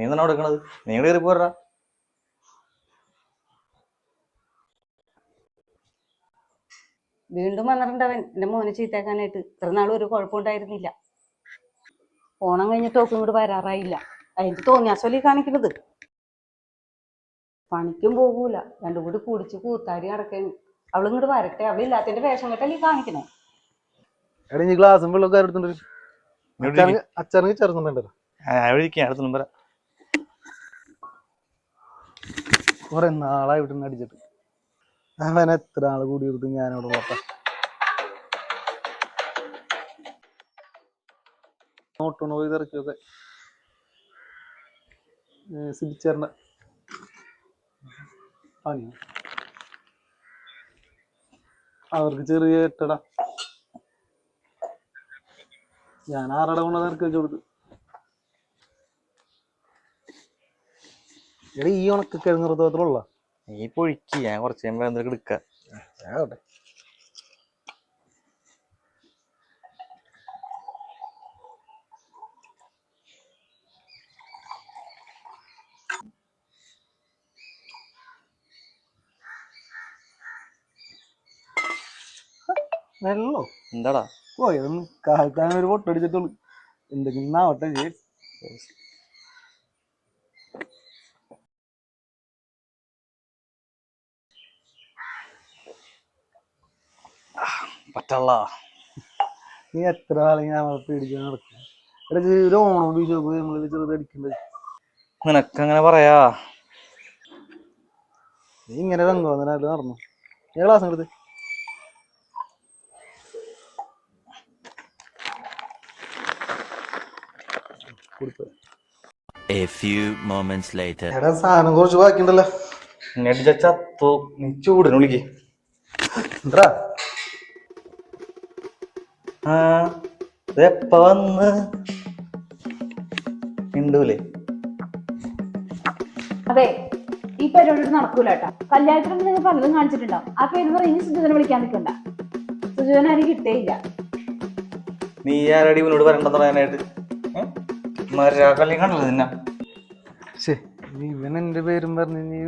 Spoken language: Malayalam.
എന്താണ് കൊടുക്കണത്? നീ കയറി പോരാ. വീണ്ടും വന്നിട്ടുണ്ടവൻ എന്റെ മോനെ ചീത്തേക്കാനായിട്ട്. ഇത്ര നാളും ഒരു കുഴപ്പമുണ്ടായിരുന്നില്ല. ഓണം കഴിഞ്ഞിട്ട് ഒക്കെ ഇങ്ങോട്ട് വരാറായില്ല. അതിന്റെ തോന്നിയാസോലി കാണിക്കുന്നത്. പണിക്കും പോകൂല, രണ്ടും കൂടി കുടിച്ച് കൂത്താടി നടക്കാന്. അവളിങ്ങോട്ട് വരട്ടെ, അവളില്ലാത്തതിന്റെ വേഷം കെട്ടല്ലേ കാണിക്കണേ. എടാ നീ ഗ്ലാസും വെള്ളമൊക്കെ എടുത്തുണ്ട്. അച്ചാറിന് ചേർന്നുണ്ടല്ലോ. കുറെ നാളായി ഇവിടെ നിന്ന് അടിച്ചിട്ട്. അവൻ എത്ര ആള് കൂടി എടുത്ത് ഞാനവിടെ ഉള്ളപ്പ നോട്ടോണ്ട് പോയി ഇറക്കിയൊക്കെ സിബിച്ചേർന്ന പണിയ. അവർക്ക് ചെറിയ എട്ടടാ. ഞാൻ 6 കൊണ്ട് ഇറക്കി വെച്ചു കൊടുത്തു. എടാ ഈ ഉണക്കൊക്കെ നിർത്തത്തിലുള്ള നീ പൊഴിക്ക്, ഞാൻ കുറച്ച് കഴിയുമ്പോ എന്തൊക്കെ എടുക്കാം. വെള്ളോ എന്താടാ പോയതൊന്ന് കാലത്താൻ ഒരു പൊട്ടടിച്ചിട്ടുള്ളു. എന്തെങ്കിലും ആവട്ടെ. പറ്റല്ല. നീ എത്ര നാളെ ഞാൻ പേടിക്കാൻ നടക്കും. ഇടയ്ക്ക് ഒരു ഓണം ബീജൊക്കെ നമ്മള് ചെറുതടിക്കണ്ടത്. നിനക്കങ്ങനെ പറയാ. നീ ഇങ്ങനെ രംഗോന്നനായിട്ട് നടന്നു. ഞാൻ ക്ലാസ് എടുത്ത് A few moments later. എടാ സാധനം കുറച്ച് ബാക്കിണ്ടല്ലോ. ചത്തു. നീ ചൂടിന് വിളിക്ക്. എന്താ എപ്പ വന്ന് മിണ്ടൂലേ? അതെ, ഈ പരിപാടി നടക്കൂല കേട്ടാ. കല്യാണത്തിന് നിങ്ങൾ പലതും കാണിച്ചിട്ടുണ്ടാവും. ആ പേര് പറഞ്ഞ് സുജുവിനെ വിളിക്കാൻ നിൽക്കണ്ട. സുജുവിനെ ആരും കിട്ടേയില്ല. നീ ആരടി ഇവനോട് വരണ്ടെന്ന് പറയാനായിട്ട്? കല്യാണം കണ്ടല്ലോ നിന്നെ. ഇവൻ എന്റെ പേരും പറഞ്ഞു.